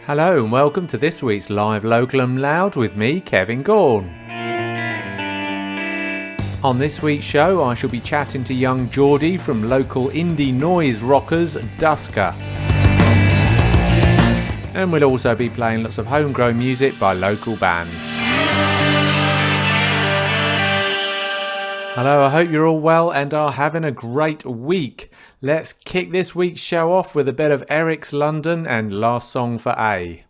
Hello and welcome to this week's Live Local and Loud with me, Kevin Gaughan. On this week's show I shall be chatting to young Jordy from local indie noise rockers Dusker. And we'll also be playing lots of homegrown music by local bands. Hello, I hope you're all well and are having a great week. Let's kick this week's show off with a bit of Eric's London and Last Song for A.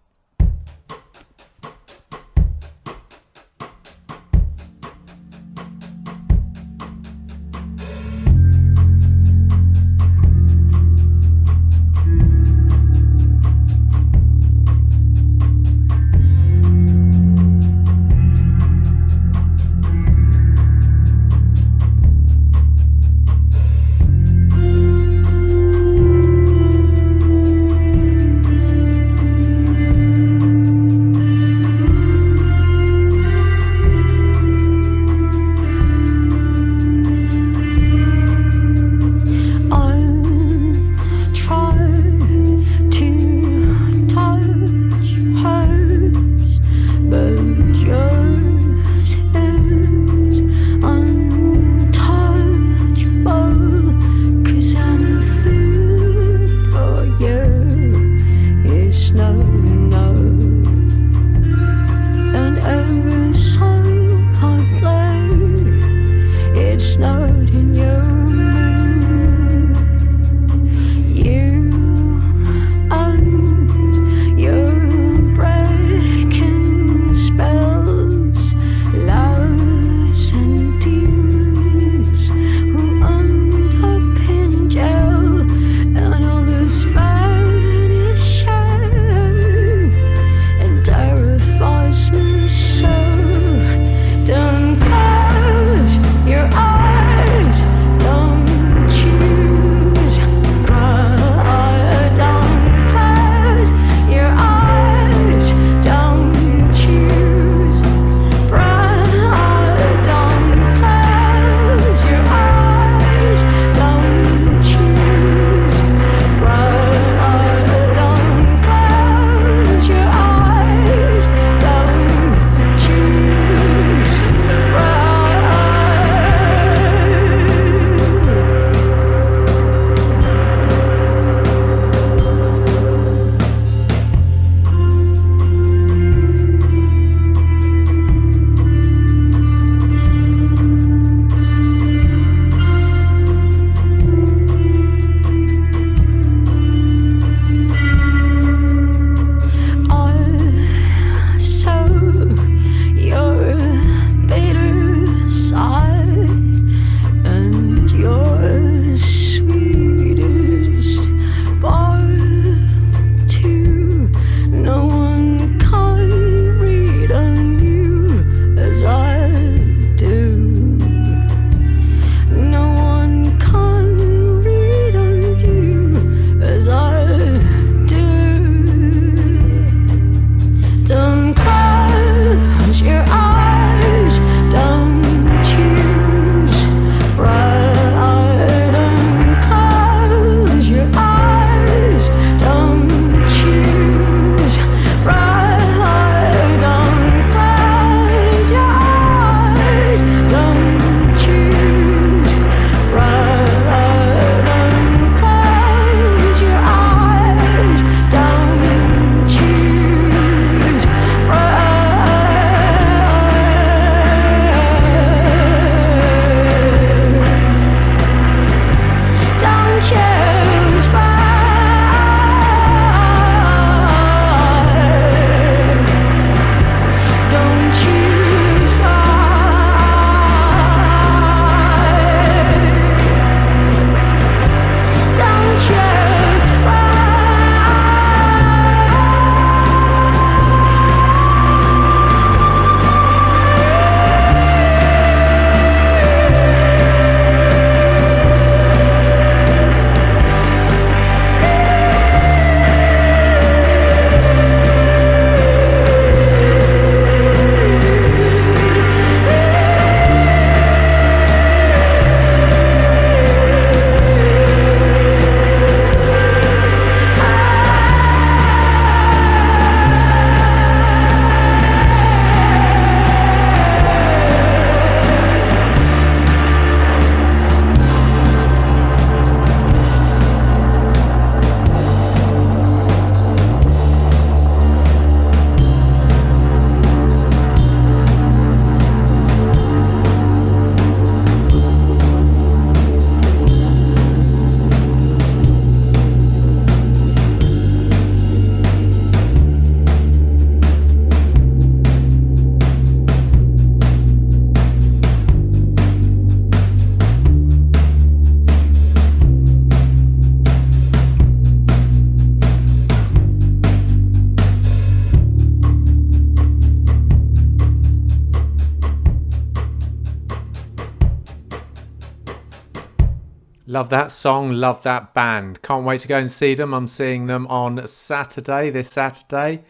Love that song, love that band. Can't wait to go and see them. I'm seeing them on Saturday, this Saturday.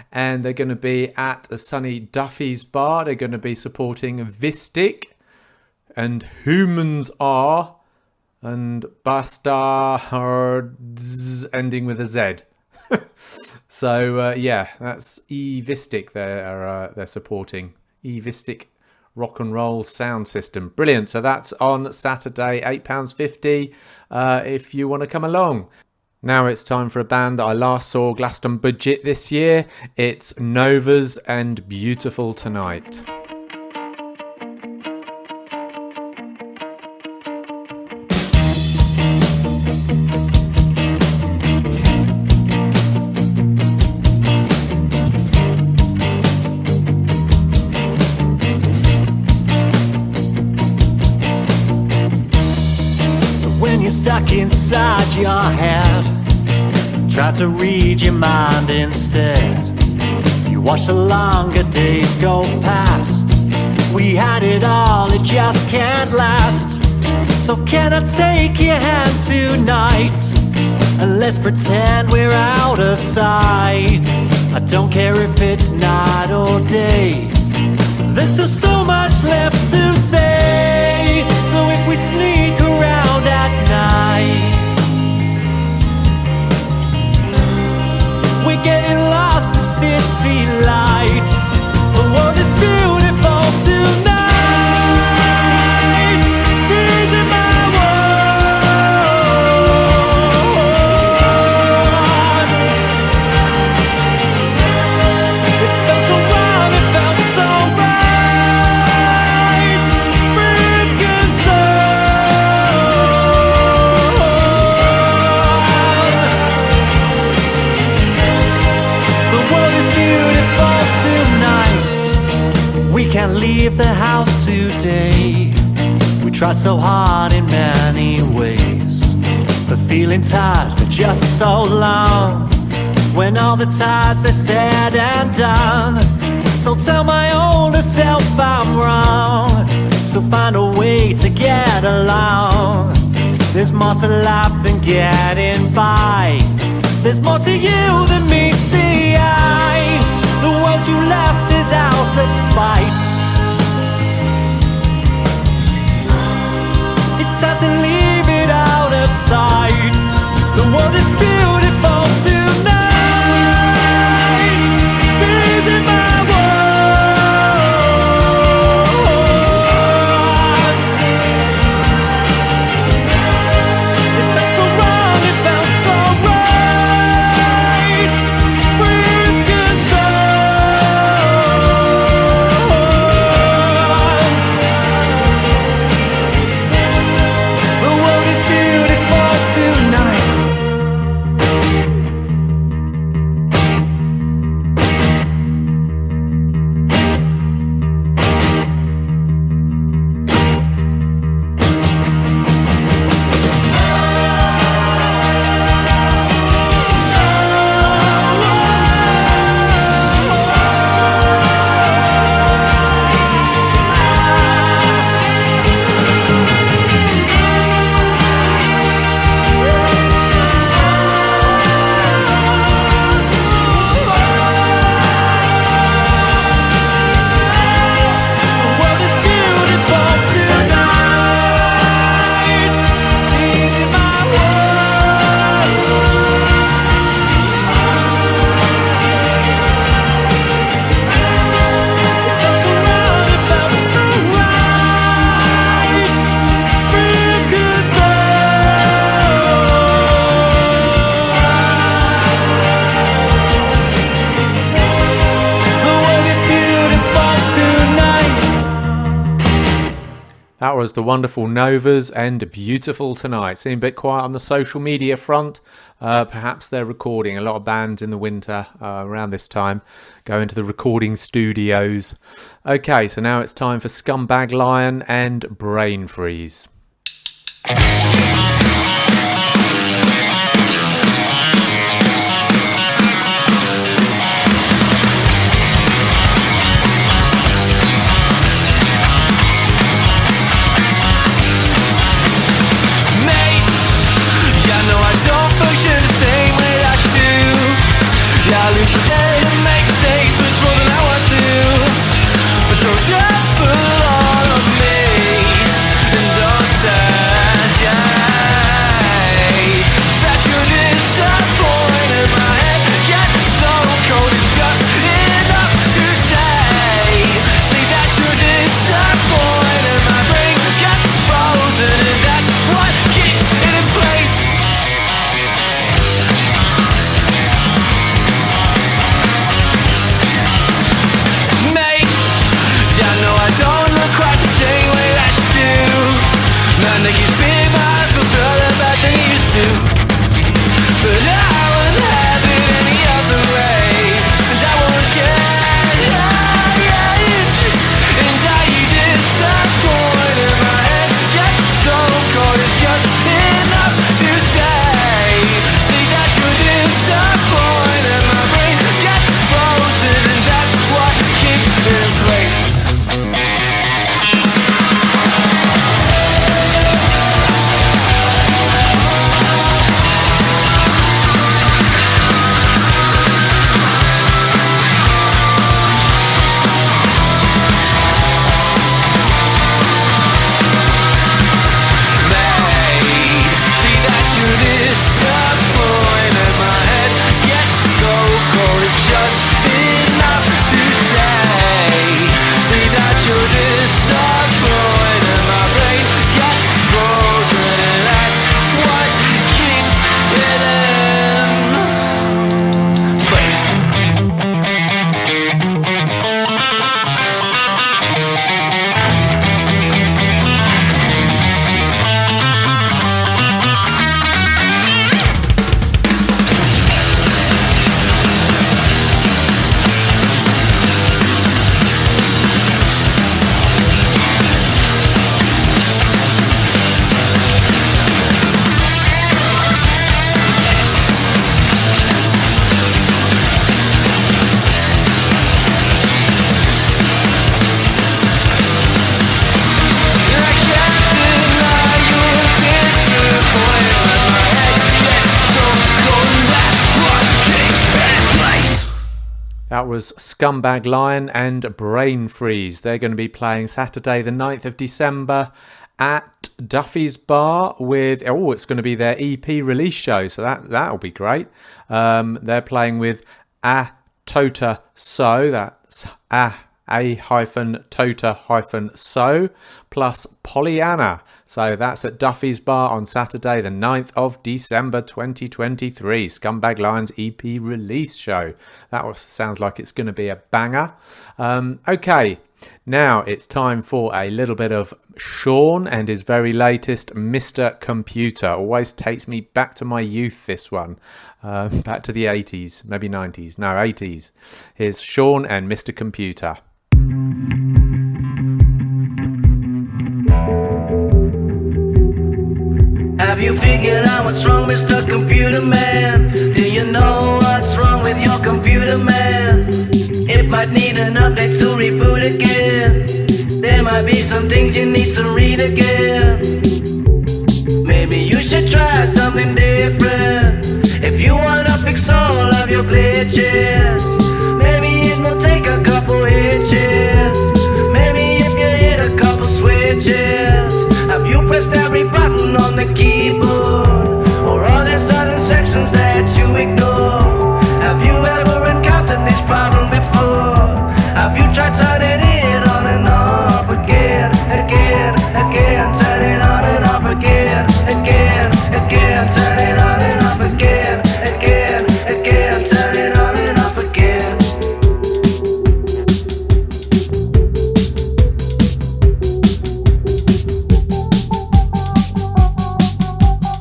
And they're going to be at the Sunny Duffy's Bar. They're going to be supporting Vistic and Humans Are and Bastards ending with a Z. So, yeah, that's E-Vistic they're supporting. E-Vistic rock and roll sound system. Brilliant. So that's on Saturday, £8.50 if you want to come along. Now it's time for a band that I last saw Glastonbury this year. It's Novas and Beautiful Tonight. Stuck inside your head, try to read your mind instead. You watch the longer days go past. We had it all, it just can't last. So can I take your hand tonight, and let's pretend we're out of sight. I don't care if it's night or day, there's still so much left to say. So if we sneak around at night, we're getting lost in city lights. The world is beautiful tonight. Seizing my world. It felt so wrong, it felt so right. Freaking the world is beautiful tonight. We can't leave the house today. We tried so hard in many ways, but feeling tired for just so long. When all the tides they're said and done, so tell my older self I'm wrong. Still find a way to get along. There's more to life than getting by. There's more to you than meets the eye. The world you left is out of spite. It's time to leave it out of sight. The world is beautiful tonight. Seizing my words. It felt so wrong, it felt so right. Freaking the world is beautiful tonight. That was the wonderful Novas and Beautiful Tonight. Seemed a bit quiet on the social media front. Perhaps they're recording. A lot of bands in the winter around this time go into the recording studios. Okay, so now it's time for Scumbag Lion and Brain Freeze. Make That was Scumbag Lion and Brain Freeze. They're going to be playing Saturday the 9th of December at Duffy's Bar with, it's going to be their EP release show, so that'll be great. They're playing with A Tota So, that's A-Tota-So plus Pollyanna. So that's at Duffy's Bar on Saturday the 9th of December 2023. Scumbag Lion's EP release show. That sounds like it's going to be a banger. Okay, now it's time for a little bit of Sean and his very latest Mr. Computer. Always takes me back to my youth, this one. Back to the 80s, maybe 90s. No, 80s. Here's Sean and Mr. Computer. Have you figured out what's wrong, Mr. Computer Man? Do you know what's wrong with your computer, man? It might need an update to reboot again. There might be some things you need to read again. Maybe you should try something different if you wanna fix all of your glitches. Maybe it will take a couple hitches. Maybe if you hit a couple switches. Have you pressed every button on the keyboard? Or are there certain sections that you ignore? Have you ever encountered this problem before? Have you tried turning it on and off again, again, again? Turn it on and off again, again, again. Turn it on and off again, again, again. Turn it on and off again.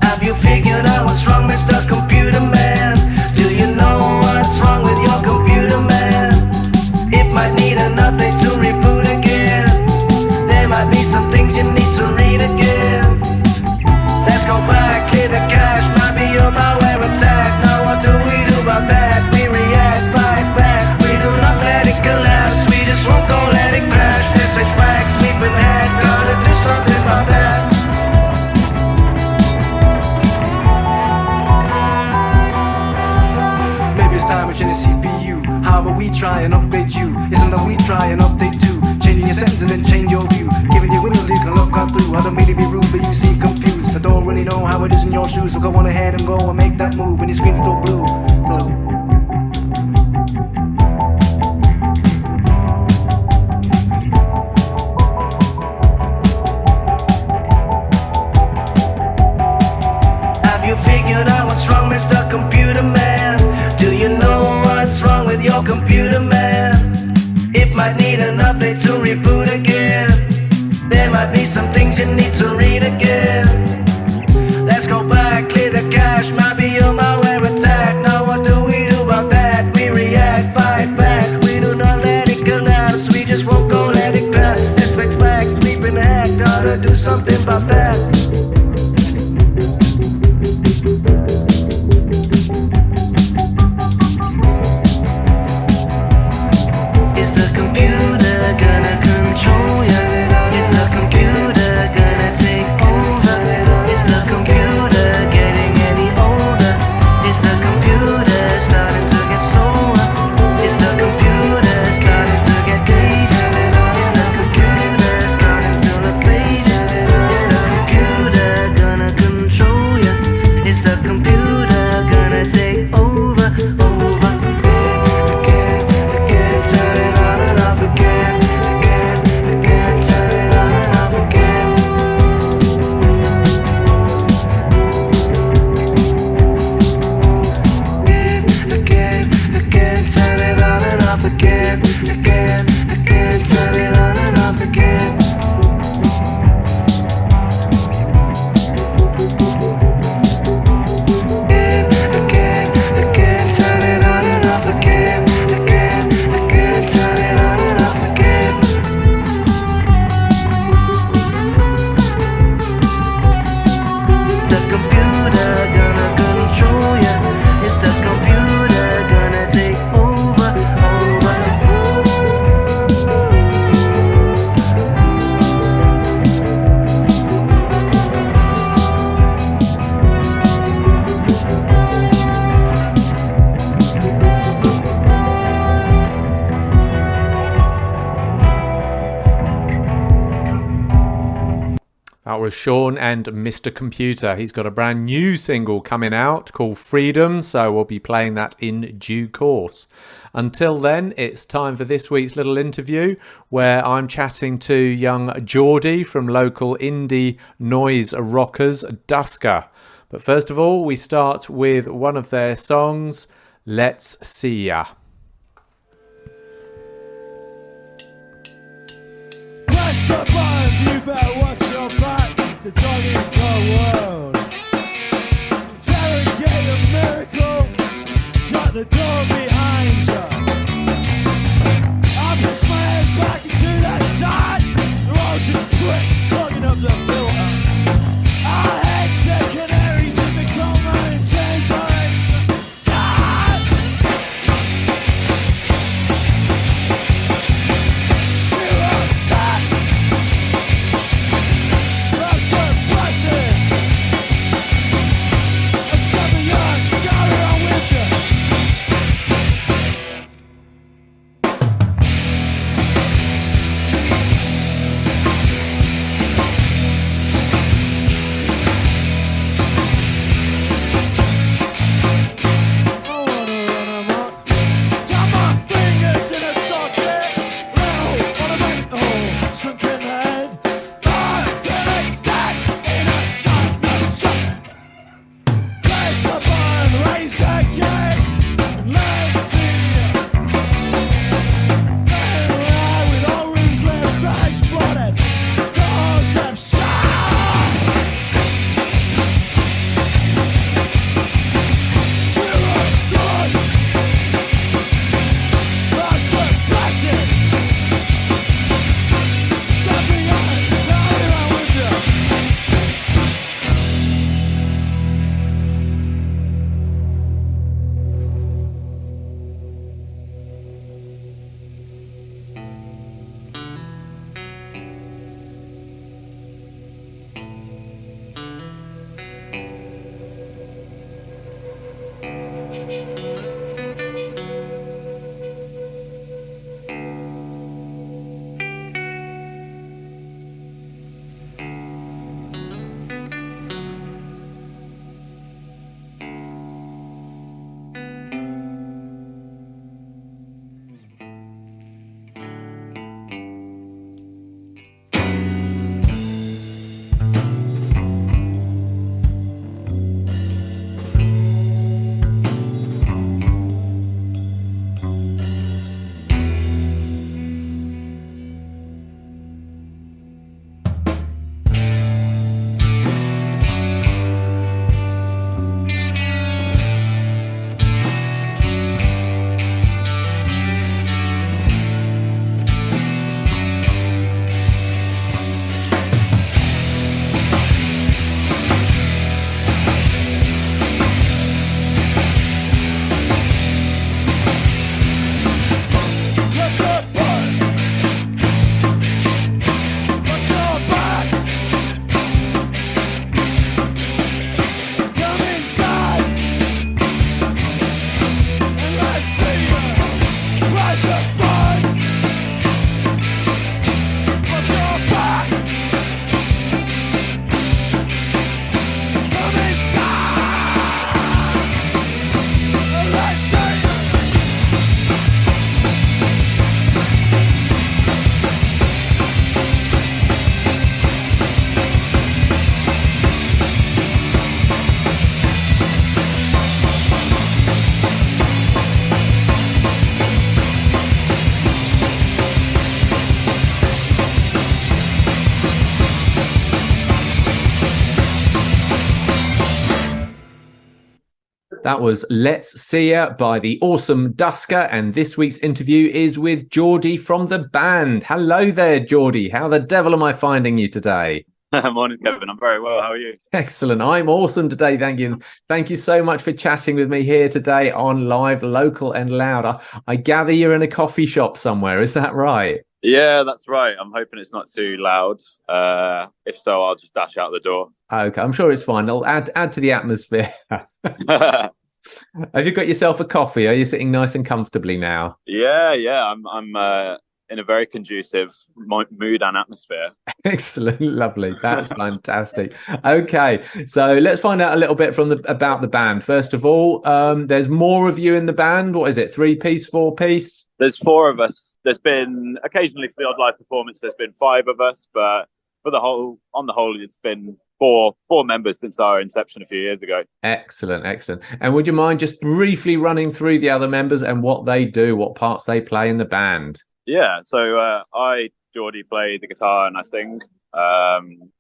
Have you figured out what's wrong, Mr. Computer Man? Do you know what's wrong with your computer, man? It might need an update to reboot again. There might be some things you need to read again. Let's go back, clear the cache. Might be your malware attack. Now what do we do about that? We react, fight back. We do not let it collapse. We just won't go let it crash. This is facts, we've been hacked. Gotta do something about that. Maybe it's time we change the CPU. How about we try and upgrade you? Isn't that we try and update too? Changing your settings and then change your view. Giving you windows you can look out through. I don't mean to be rude, but you seem confused. I don't really know how it is in your shoes, so go on ahead and go and make that move when your screen's still blue. So have you figured out what's wrong, Mr. Computer Man? Do you know what's wrong with your computer, man? It might need an update to reboot again. There might be some things you need to read again. Let's go back, clear the cache. Might be your malware attack. Now what do we do about that? We react, fight back. We do not let it collapse. We just won't go let it pass. This fix facts, we've been hacked. Gotta do something about that. Is the computer gonna control ya? Is the computer gonna take over? Is the computer getting any older? Is the computer starting to get slower? Is the computer starting to get crazy? Is the computer starting to look crazy? Is the computer was Sean and Mr. Computer. He's got a brand new single coming out called Freedom, so we'll be playing that in due course. Until then, it's time for this week's little interview where I'm chatting to young Jordy from local indie noise rockers Dusker. But first of all, we start with one of their songs, Let's See Ya. Press the button, you better watch your back. The dog in the world. Interrogate a miracle. Shut the door behind you. I push my head back into that side. They're all just pricks clogging up the filter. Our heads are canaries in the coal mine chains are That was Let's See Ya by the awesome Dusker, and this week's interview is with Jordy from the band. Hello there, Jordy. How the devil am I finding you today? Morning, Kevin. I'm very well. How are you? Excellent. I'm awesome today. Thank you. Thank you so much for chatting with me here today on Live, Local and Loud. I gather you're in a coffee shop somewhere. Is that right? Yeah, that's right. I'm hoping it's not too loud. If so, I'll just dash out the door. Okay, I'm sure it's fine. I'll add to the atmosphere. Have you got yourself a coffee? Are you sitting nice and comfortably now? Yeah. I'm in a very conducive mood and atmosphere. Excellent, lovely. That's fantastic. Okay, so let's find out a little bit about the band. First of all, there's more of you in the band. What is it? 3-piece, 4-piece? There's 4 of us. There's been occasionally for the odd live performance. There's been 5 of us, but on the whole, it's been four members since our inception a few years ago. Excellent. And would you mind just briefly running through the other members and what they do, what parts they play in the band? Yeah, so I, Jordy, play the guitar and I sing.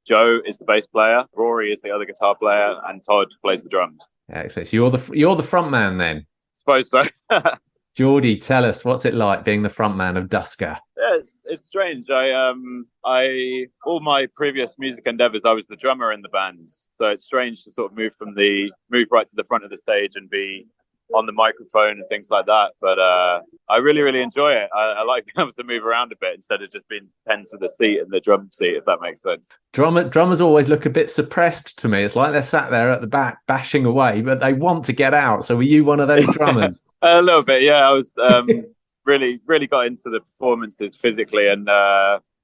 Joe is the bass player. Rory is the other guitar player, and Todd plays the drums. Excellent. So you're the front man then. Suppose so. Jordy, tell us, what's it like being the front man of Dusker? Yeah, it's strange. I all my previous music endeavors, I was the drummer in the band. So it's strange to sort of move right to the front of the stage and be on the microphone and things like that. But I really, really enjoy it. I like being able to move around a bit instead of just being pinned to the seat and the drum seat, if that makes sense. Drummers always look a bit suppressed to me. It's like they're sat there at the back bashing away, but they want to get out. So were you one of those drummers? A little bit, yeah. I was really, really got into the performances physically, and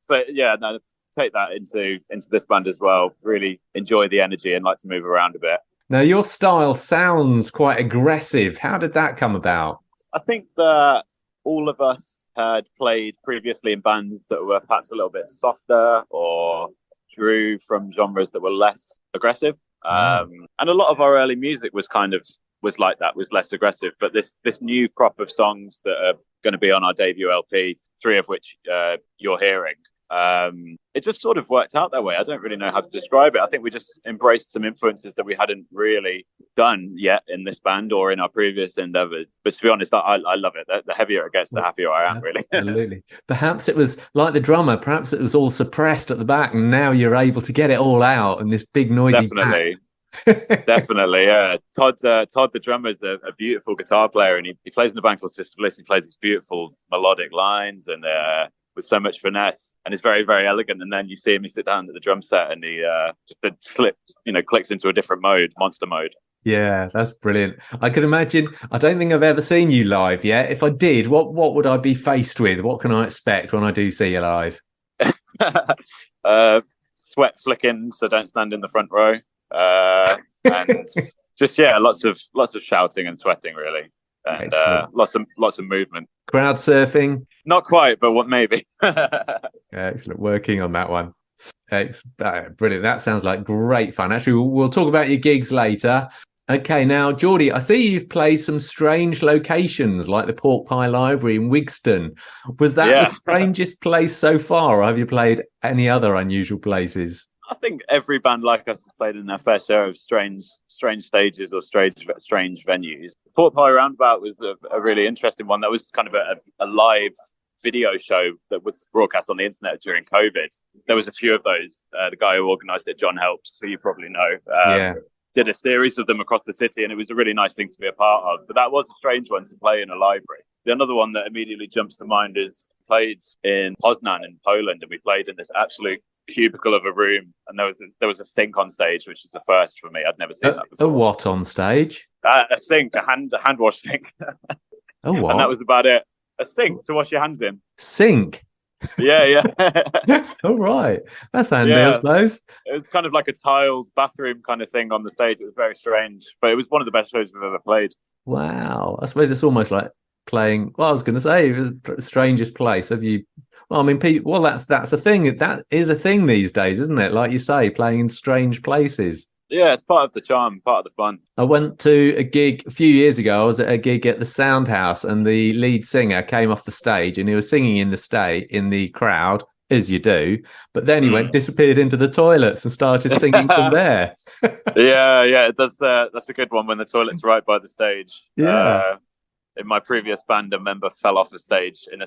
take that into this band as well. Really enjoy the energy and like to move around a bit. Now, your style sounds quite aggressive. How did that come about? I think that all of us had played previously in bands that were perhaps a little bit softer or drew from genres that were less aggressive. And a lot of our early music was like that, was less aggressive. But this new crop of songs that are going to be on our debut LP, 3 of which you're hearing, it just sort of worked out that way. I don't really know how to describe it. I think we just embraced some influences that we hadn't really done yet in this band or in our previous endeavors. But to be honest, I love it. The heavier it gets, the happier I am, really. Absolutely. Perhaps it was like the drummer, perhaps it was all suppressed at the back and now you're able to get it all out in this big noisy Definitely. Definitely, yeah. Todd the drummer is a beautiful guitar player, and he plays in the band called Sister Bliss. He plays these beautiful melodic lines and with so much finesse, and it's very, very elegant. And then you see him, sit down at the drum set, and he clicks into a different mode, monster mode. Yeah, that's brilliant. I could imagine. I don't think I've ever seen you live yet. If I did, what would I be faced with? What can I expect when I do see you live? Sweat flicking, so don't stand in the front row. And just lots of shouting and sweating, really, and lots of movement. Crowd surfing? Not quite, but what maybe. Excellent, working on that one. Brilliant. That sounds like great fun. Actually, we'll talk about your gigs later. Okay, now Jordy, I see you've played some strange locations like the Pork Pie Library in Wigston. Was that the strangest place so far, or have you played any other unusual places? I think every band like us has played in their fair share of strange stages or strange venues. Pork Pie Roundabout was a really interesting one. That was kind of a live video show that was broadcast on the internet during COVID. There was a few of those. The guy who organised it, John Helps, who you probably know, did a series of them across the city, and it was a really nice thing to be a part of. But that was a strange one to play in a library. The another one that immediately jumps to mind is played in Poznan in Poland, and we played in this absolute cubicle of a room, and there was a sink on stage, which is a first for me. I'd never seen that before. A what on stage? A sink, a hand wash sink. Oh, what? And that was about it. A sink to wash your hands in. Sink? Yeah. All right. That's handy, I suppose. It was kind of like a tiled bathroom kind of thing on the stage. It was very strange, but it was one of the best shows we've ever played. Wow. I suppose it's almost like playing, well, I was going to say, the strangest place. Have you... Well, I mean, people. Well, that's a thing. That is a thing these days, isn't it? Like you say, playing in strange places. Yeah, it's part of the charm, part of the fun. I went to a gig a few years ago. I was at a gig at the Sound House, and the lead singer came off the stage, and he was singing in the crowd, as you do. But then he disappeared into the toilets and started singing from there. Yeah. That's a good one when the toilet's right by the stage. Yeah. In my previous band, a member fell off the stage with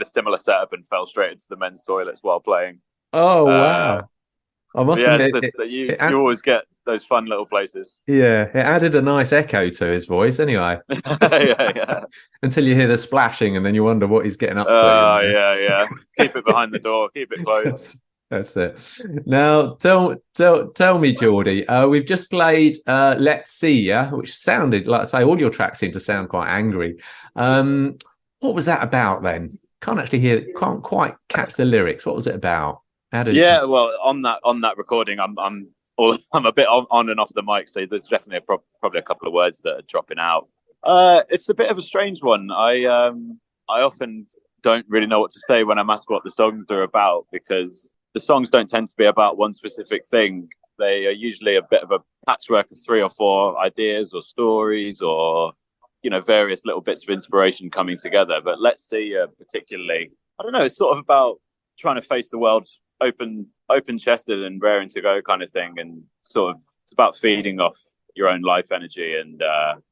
a similar setup and fell straight into the men's toilets while playing. Oh, wow. I must admit, it's just that you always get those fun little places. Yeah, it added a nice echo to his voice anyway. Yeah. Until you hear the splashing and then you wonder what he's getting up to. Oh, yeah. Keep it behind the door. Keep it closed. That's it. Now, tell me, Jordy, we've just played Let's See Ya, which sounded, like I say, all your tracks seem to sound quite angry. What was that about then? can't actually hear, can't quite catch the lyrics. What was it about? How did Yeah, well, on that recording, I'm I'm a bit on and off the mic, so there's definitely probably a couple of words that are dropping out. It's a bit of a strange one. I often don't really know what to say when I'm asked what the songs are about, because the songs don't tend to be about one specific thing. They are usually a bit of a patchwork of 3 or 4 ideas or stories, or various little bits of inspiration coming together. But Let's See, particularly, I don't know, it's sort of about trying to face the world open chested and raring to go kind of thing, and sort of it's about feeding off your own life energy and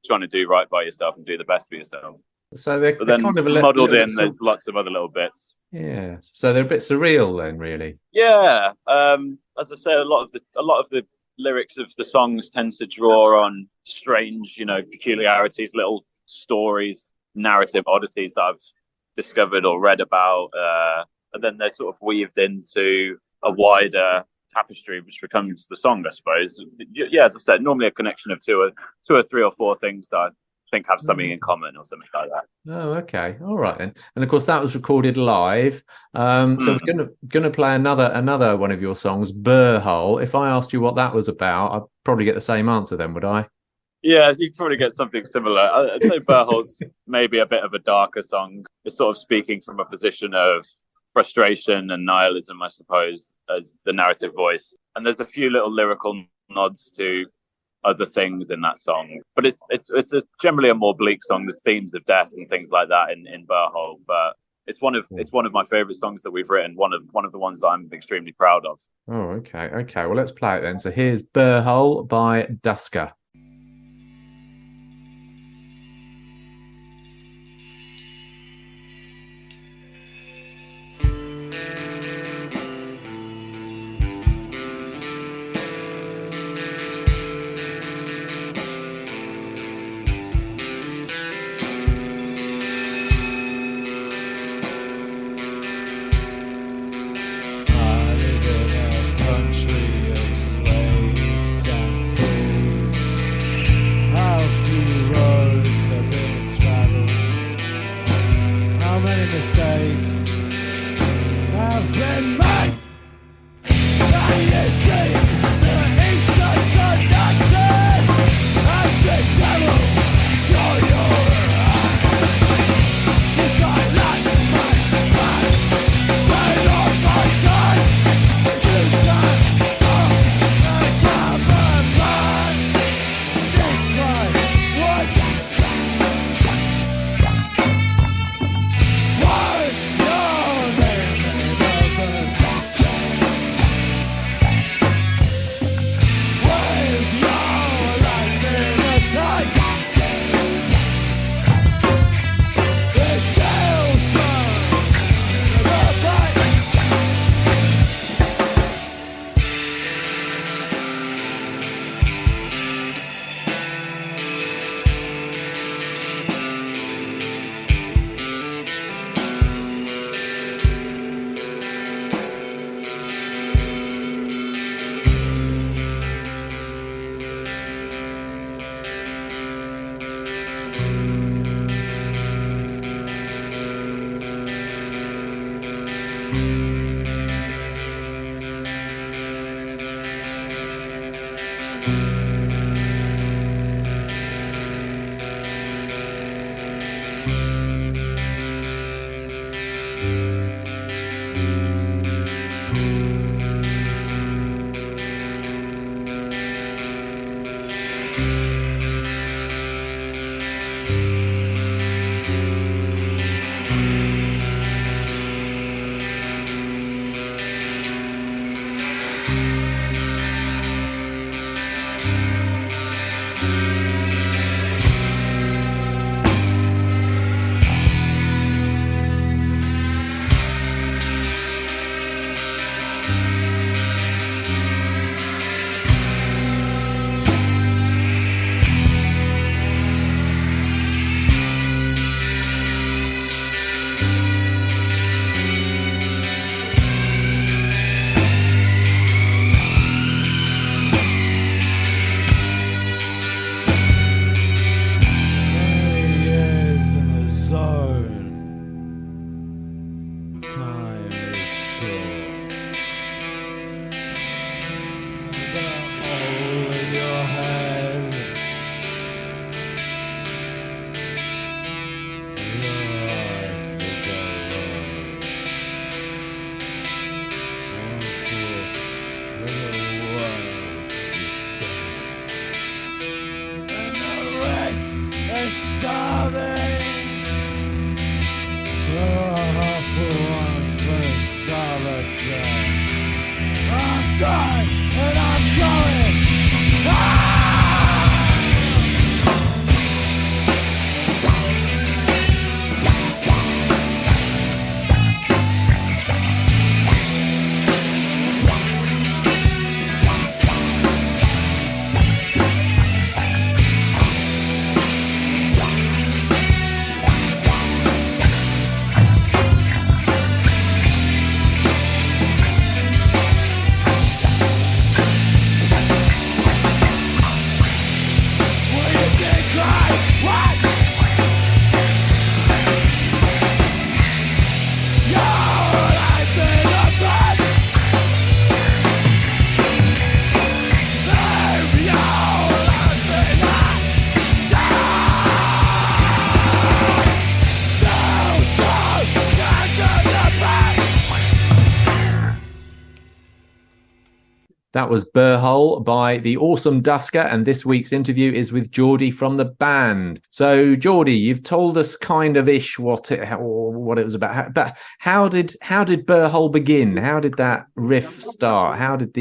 trying to do right by yourself and do the best for yourself. So they're then kind of muddled in, there's lots of other little bits. Yeah, so they're a bit surreal then, really. Yeah, as I said, a lot of the lyrics of the songs tend to draw on strange, peculiarities, little stories, narrative oddities that I've discovered or read about, and then they're sort of weaved into a wider tapestry, which becomes the song, I suppose. Yeah, as I said, normally a connection of two or 3 or 4 things that I think have something in common or something like that. Oh, okay, all right then. And of course, that was recorded live. So we're gonna play another one of your songs, Burhole. If I asked you what that was about, I'd probably get the same answer then, would I? Yeah, you'd probably get something similar. I'd say Burhole's maybe a bit of a darker song. It's sort of speaking from a position of frustration and nihilism, I suppose, as the narrative voice. And there's a few little lyrical nods to other things in that song, but it's generally a more bleak song. There's themes of death and things like that in Burhole, but it's one of my favorite songs that we've written. One of the ones that I'm extremely proud of. Oh, okay. Well, let's play it then. So here's Burhole by Dusker. Country of slaves and fools. I'm done and I'm going. That was Burhole by the awesome Dusker, and this week's interview is with Jordy from the band. So, Jordy, you've told us kind of ish what it was about, but how did Burhole begin? How did that riff start? How did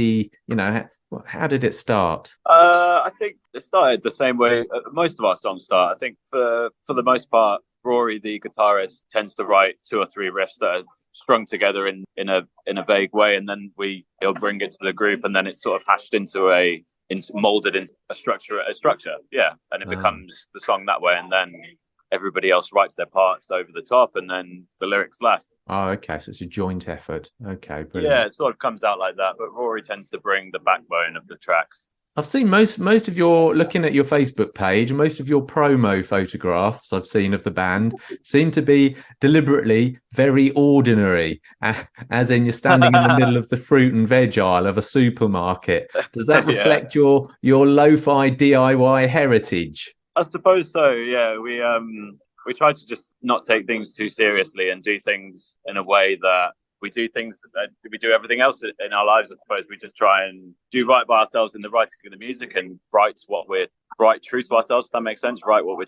how did it start? I think it started the same way most of our songs start. I think for the most part, Rory, the guitarist, tends to write 2 or 3 riffs that are strung together in a vague way, and then he'll bring it to the group, and then it's sort of hashed molded into a structure, yeah, and it becomes the song that way, and then everybody else writes their parts over the top, and then the lyrics last. Oh, okay, so it's a joint effort. Okay, brilliant. Yeah, it sort of comes out like that, but Rory tends to bring the backbone of the tracks. I've seen most of your, looking at your Facebook page, most of your promo photographs I've seen of the band seem to be deliberately very ordinary, as in you're standing in the middle of the fruit and veg aisle of a supermarket. Does that reflect your lo-fi DIY heritage? I suppose so, yeah. We try to just not take things too seriously and do things in a way that we do everything else in our lives. I suppose we just try and do right by ourselves in the writing of the music and write true to ourselves, if that makes sense. Write what we're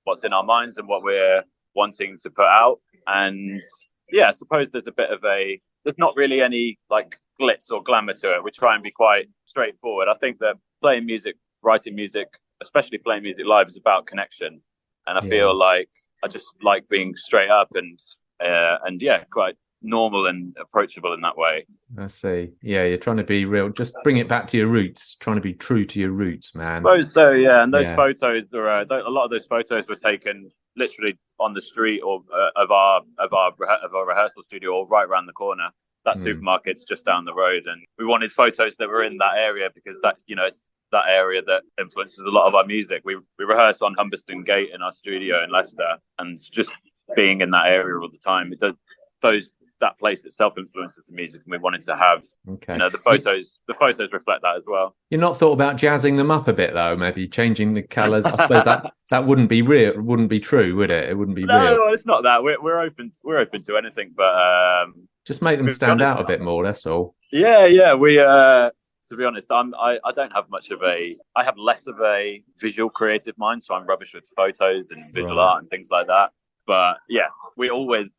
what's in our minds and what we're wanting to put out. And yeah, I suppose there's not really any like glitz or glamour to it. We try and be quite straightforward. I think that playing music, writing music, especially playing music live, is about connection. And I feel like I just like being straight up and quite normal and approachable in that way. I see. Yeah, you're trying to be real. Just bring it back to your roots. Trying to be true to your roots, man. I suppose so. Yeah, and those photos are a lot of those photos were taken literally on the street or of our rehearsal studio, or right around the corner. That supermarket's just down the road, and we wanted photos that were in that area because that's it's that area that influences a lot of our music. We rehearse on Humberston Gate in our studio in Leicester, and just being in that area all the time, that place itself influences the music, and we wanted to have the photos reflect that as well. You're not thought about jazzing them up a bit though, maybe changing the colours? I suppose that wouldn't be real, it wouldn't be true, would it? It wouldn't be real. No, it's not that. We're open to anything, but just make them stand out a bit more, that's all. Yeah, we to be honest, I don't have I have less of a visual creative mind, so I'm rubbish with photos and visual art and things like that. But yeah, we always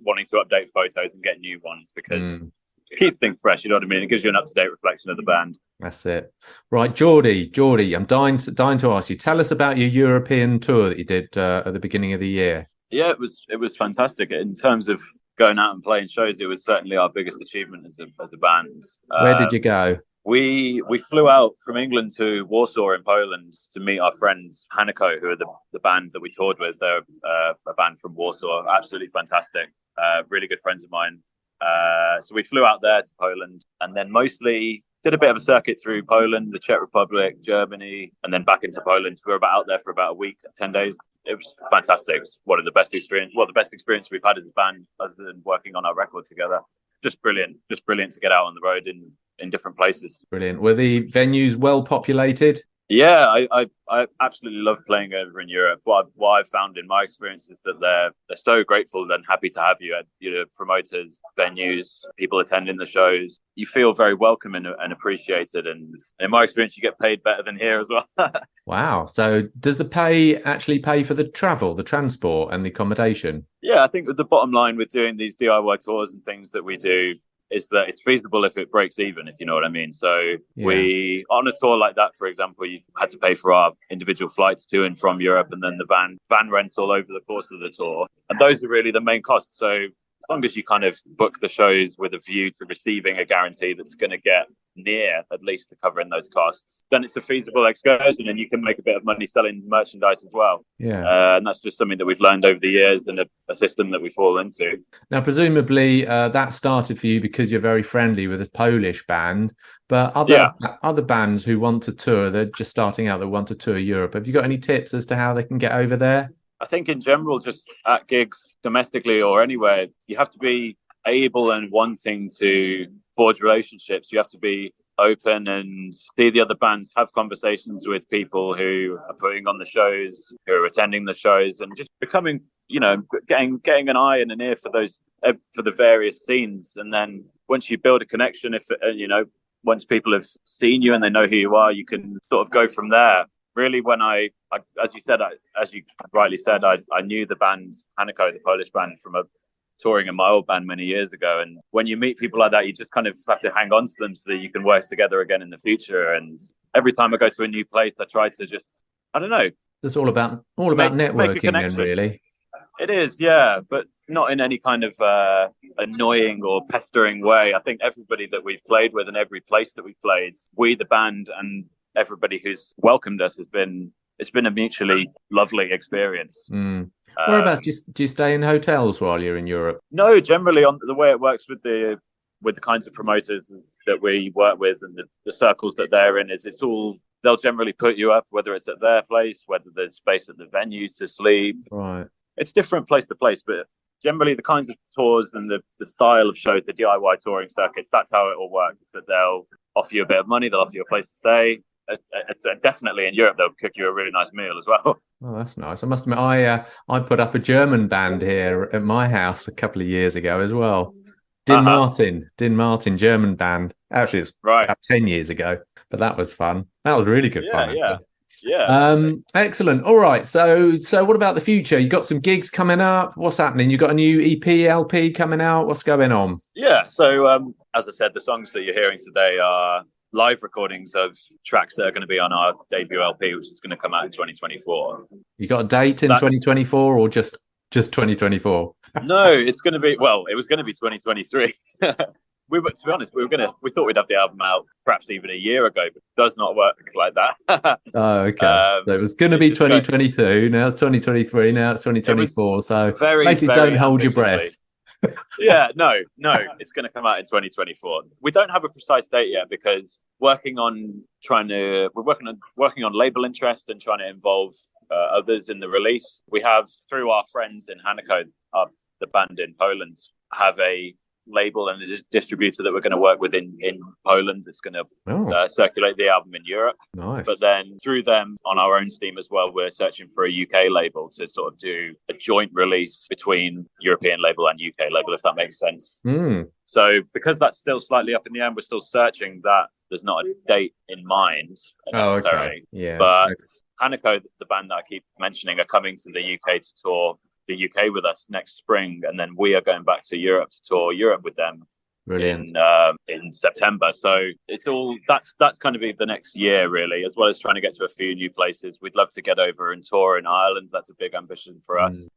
wanting to update photos and get new ones because it keeps things fresh. You know what I mean? It gives you an up-to-date reflection of the band. That's it. Right, Jordy, I'm dying to ask you. Tell us about your European tour that you did at the beginning of the year. Yeah, it was fantastic in terms of going out and playing shows. It was certainly our biggest achievement as a band. Where did you go? We flew out from England to Warsaw in Poland to meet our friends Hanako, who are the band that we toured with. They're a band from Warsaw, absolutely fantastic, really good friends of mine. So we flew out there to Poland, and then mostly did a bit of a circuit through Poland, the Czech Republic, Germany, and then back into Poland. We were out there for about a week, 10 days. It was fantastic. It was the best experience we've had as a band, other than working on our record together. Just brilliant to get out on the road in different places. Brilliant. Were the venues well populated? Yeah, I absolutely love playing over in Europe. What I've found in my experience is that they're so grateful and happy to have you at, promoters, venues, people attending the shows. You feel very welcome and appreciated, and in my experience, you get paid better than here as well. Wow. So does the pay actually pay for the travel, the transport, and the accommodation? Yeah, I think the bottom line with doing these DIY tours and things that we do is that it's feasible if it breaks even, if you know what I mean. So we, on a tour like that, for example, you had to pay for our individual flights to and from Europe, and then the van rents all over the course of the tour. And those are really the main costs. So as long as you kind of book the shows with a view to receiving a guarantee that's going to get near at least to covering those costs, then it's a feasible excursion, and you can make a bit of money selling merchandise as well. And that's just something that we've learned over the years, and a system that we fall into. Now, presumably that started for you because you're very friendly with this Polish band, but other bands who want to tour, they're just starting out, that want to tour Europe, have you got any tips as to how they can get over there? I think in general, just at gigs domestically or anywhere, you have to be able and wanting to forge relationships. You have to be open and see the other bands, have conversations with people who are putting on the shows, who are attending the shows, and just becoming, getting an eye and an ear for the various scenes. And then once you build a connection, once people have seen you and they know who you are, you can sort of go from there. Really, when I as you rightly said, I knew the band Hanako, the Polish band, from touring in my old band many years ago. And when you meet people like that, you just kind of have to hang on to them so that you can work together again in the future. And every time I go to a new place, I try to just, I don't know. It's all about networking then, really. It is, yeah, but not in any kind of annoying or pestering way. I think everybody that we've played with and every place that we've played, we, the band, and everybody who's welcomed us, it's been a mutually lovely experience. Whereabouts do you stay in hotels while you're in Europe? No, generally on the way it works with the kinds of promoters that we work with and the circles that they're in, it's all, they'll generally put you up, whether it's at their place, whether there's space at the venues to sleep. Right. It's different place to place, but generally the kinds of tours and the style of shows, the DIY touring circuits, that's how it all works. That they'll offer you a bit of money, they'll offer you a place to stay. Definitely in Europe, they'll cook you a really nice meal as well. Oh, that's nice. I must admit, I put up a German band here at my house a couple of years ago as well. Din Martin, German band. Actually, it's about 10 years ago, but that was fun. That was really good fun. Yeah. Excellent. All right. So what about the future? You got some gigs coming up. What's happening? You got a new EP, LP coming out. What's going on? Yeah. So as I said, the songs that you're hearing today are live recordings of tracks that are going to be on our debut LP, which is going to come out in 2024. You got a date in 2024 or just 2024? No, it's going to be, it was going to be 2023. To be honest, we thought we'd have the album out perhaps even a year ago, but it does not work like that. Oh, okay. So it was going to be 2022. Now it's 2023. Now it's 2024. So basically, don't hold your breath. Yeah, no, it's going to come out in 2024. We don't have a precise date yet because we're working on label interest and trying to involve others in the release. We have, through our friends in Hanako, the band in Poland, have a label and a distributor that we're going to work with in Poland that's going to circulate the album in Europe. Nice. But then through them on our own steam as well, we're searching for a UK label to sort of do a joint release between European label and UK label, if that makes sense. So because that's still slightly up in the air, we're still searching that. There's not a date in mind necessarily. Yeah. But Hanako, the band that I keep mentioning, are coming to the UK to tour the UK with us next spring, and then we are going back to Europe to tour Europe with them. Brilliant. In September. So it's all that's kind of be the next year really, as well as trying to get to a few new places. We'd love to get over and tour in Ireland. That's a big ambition for us.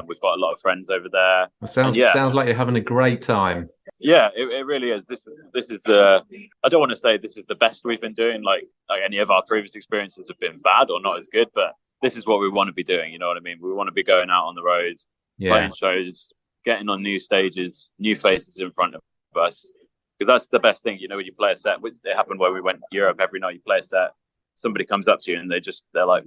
We've got a lot of friends over there. It sounds like you're having a great time. Yeah, it really is. This is I don't want to say this is the best we've been doing, like any of our previous experiences have been bad or not as good, but this is what we want to be doing, you know what I mean? We want to be going out on the road, playing shows, getting on new stages, new faces in front of us. Because that's the best thing, when you play a set, which it happened where we went to Europe. Every night you play a set, somebody comes up to you and they're like,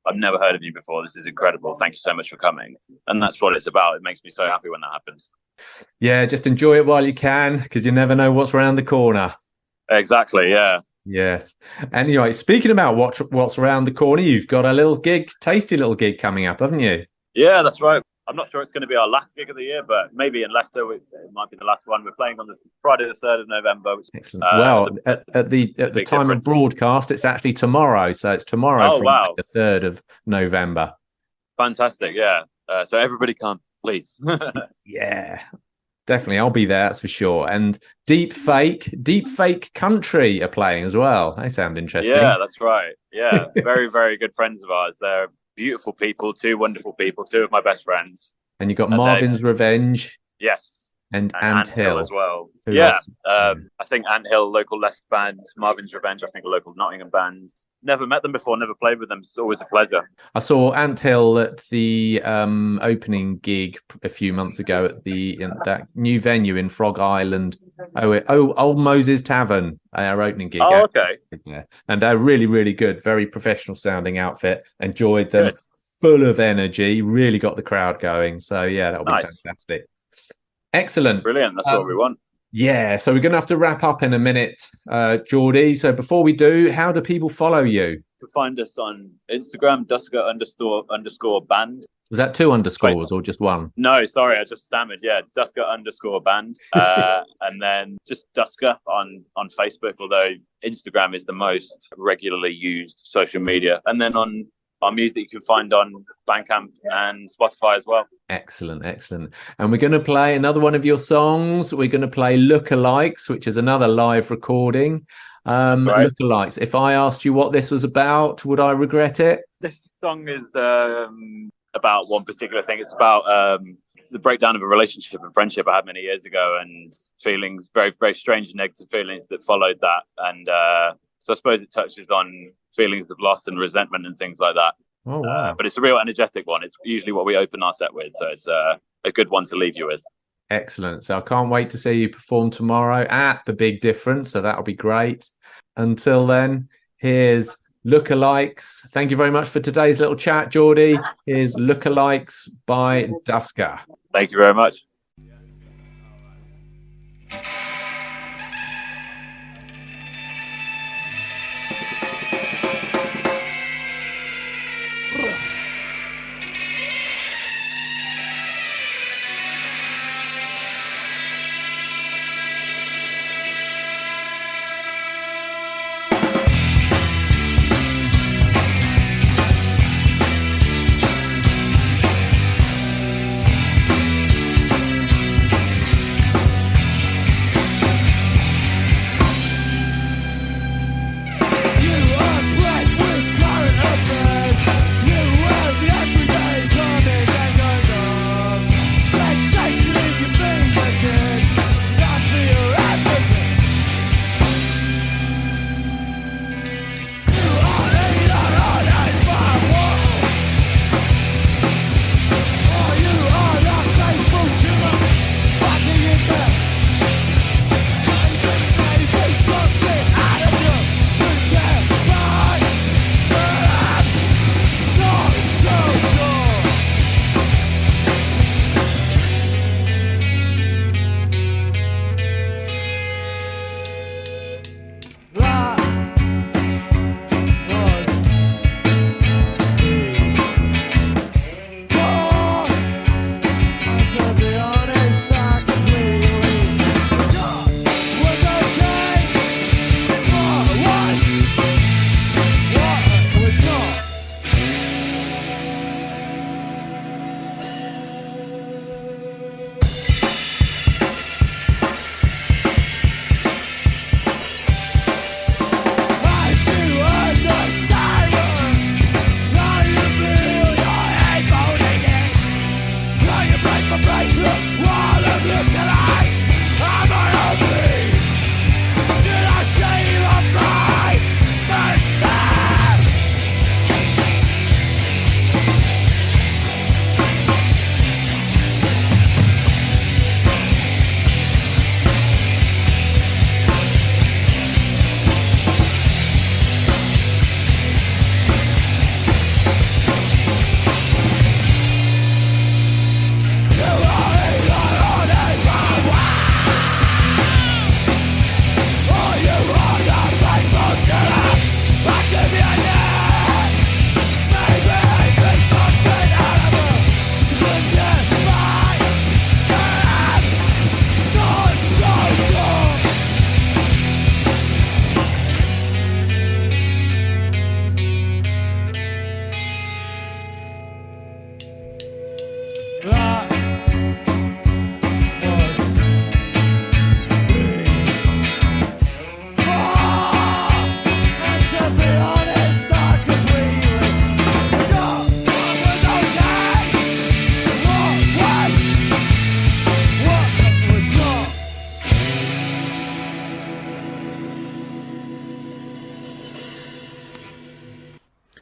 I've never heard of you before. This is incredible. Thank you so much for coming. And that's what it's about. It makes me so happy when that happens. Yeah, just enjoy it while you can, because you never know what's around the corner. Exactly, yeah. Yes. Anyway, speaking about what's around the corner, you've got a little gig, tasty little gig coming up, haven't you? Yeah, that's right. I'm not sure it's going to be our last gig of the year, but maybe in Leicester it might be the last one. We're playing on the Friday the 3rd of November. Which, Excellent. Well, at the time difference. of broadcast, it's actually tomorrow. So it's tomorrow from wow. the 3rd of November. Fantastic. Yeah. So everybody come, please. Yeah, definitely. I'll be there. That's for sure. And Deep Fake Country are playing as well. They sound interesting. Yeah, that's right. Yeah. Very, very good friends of ours. They're beautiful people, 2 wonderful people, 2 of my best friends. And you've got Marvin's Revenge. Yes. And Ant Hill as well. Who Yeah. else? I think Ant Hill, local Leicester band. Marvin's Revenge, I think a local Nottingham band. Never met them before, never played with them. It's always a pleasure. I saw Ant Hill at the opening gig a few months ago at that new venue in Frog Island. Old Moses Tavern, our opening gig. Oh, okay. Yeah. And they're really, really good. Very professional sounding outfit. Enjoyed them. Good. Full of energy. Really got the crowd going. So yeah, that'll be fantastic. Excellent. Brilliant. That's what we want. Yeah. So we're going to have to wrap up in a minute, Jordy. So before we do, how do people follow you? You can find us on Instagram, Dusker__band. Was that 2 underscores or just 1? No, sorry, I just stammered. Yeah, Dusker_band. And then just Dusker on Facebook, although Instagram is the most regularly used social media. And then on our music you can find on Bandcamp and Spotify as well. Excellent. And we're going to play another one of your songs. We're going to play Lookalikes, which is another live recording. Right. Lookalikes. If I asked you what this was about, would I regret it? This song is about one particular thing. It's about the breakdown of a relationship and friendship I had many years ago, and feelings, very, very strange and negative feelings that followed that. And so I suppose it touches on feelings of loss and resentment and things like that. Oh, wow. But it's a real energetic one. It's usually what we open our set with. So it's a good one to leave you with. Excellent. So I can't wait to see you perform tomorrow at the Big Difference. So that'll be great. Until then, here's Lookalikes. Thank you very much for today's little chat, Jordy. Here's Lookalikes by Dusker. Thank you very much.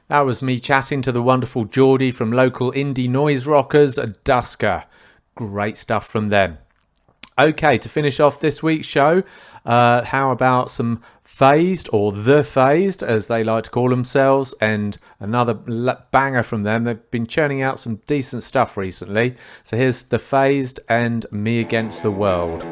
That was me chatting to the wonderful Jordy from local indie noise rockers Dusker. Great stuff from them. Okay, to finish off this week's show, how about some Phased, or The Phased, as they like to call themselves, and another banger from them. They've been churning out some decent stuff recently. So here's The Phased and Me Against the World.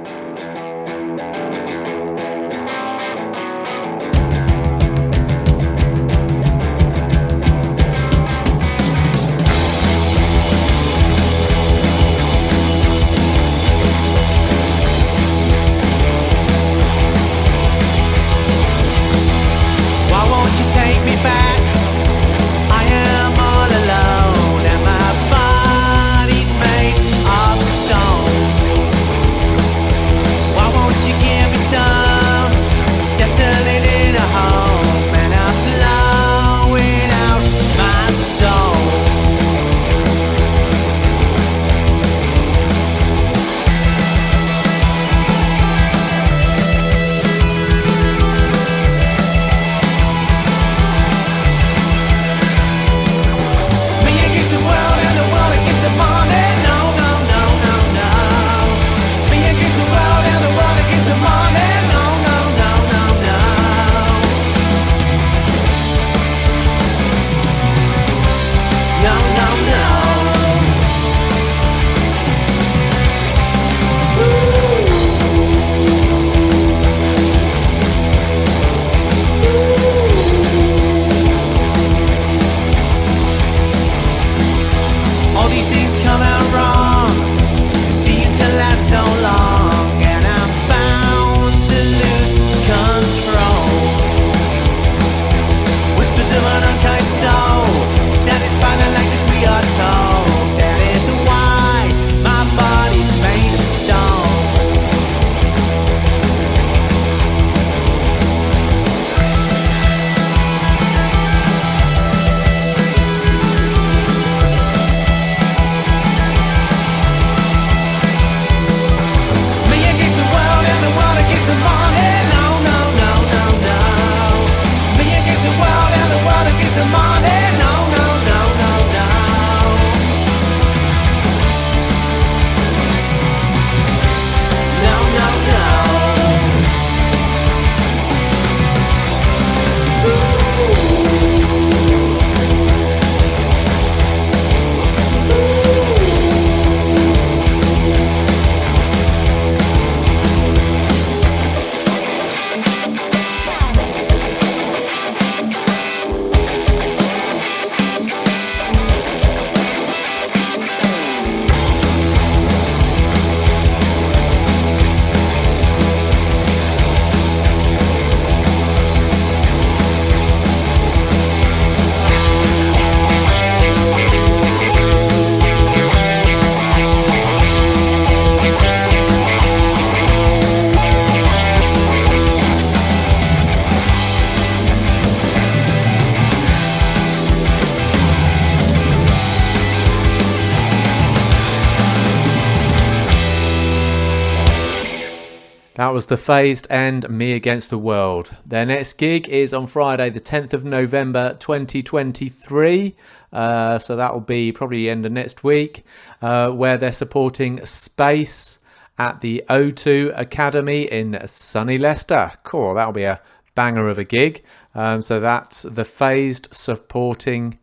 That was The Phased and Me Against the World. Their next gig is on Friday the 10th of November 2023. So that will be probably the end of next week, where they're supporting Space at the O2 Academy in sunny Leicester. Cool, that'll be a banger of a gig. So that's The Phased supporting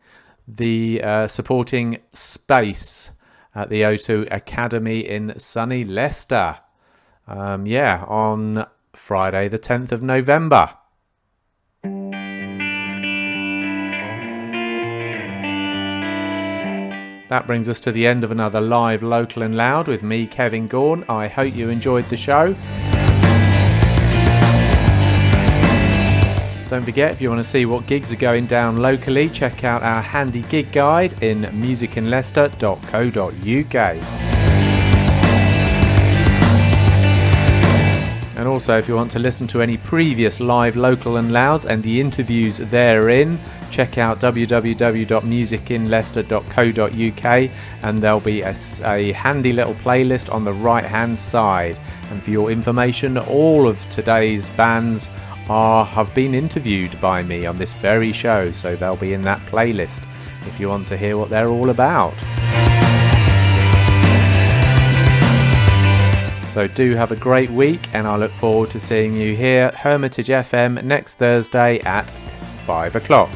Space at the O2 Academy in sunny Leicester. On Friday the 10th of November. That brings us to the end of another live Local and Loud with me, Kevin Gaughan. I hope you enjoyed the show. Don't forget, if you want to see what gigs are going down locally, check out our handy gig guide in musicinleicester.co.uk. And also, if you want to listen to any previous live Local and Louds and the interviews therein, check out www.musicinleicester.co.uk, and there'll be a handy little playlist on the right hand side. And for your information, all of today's bands have been interviewed by me on this very show, so they'll be in that playlist. playlist if you want to hear what they're all about. So do have a great week, and I look forward to seeing you here, Hermitage FM, next Thursday at 5 o'clock.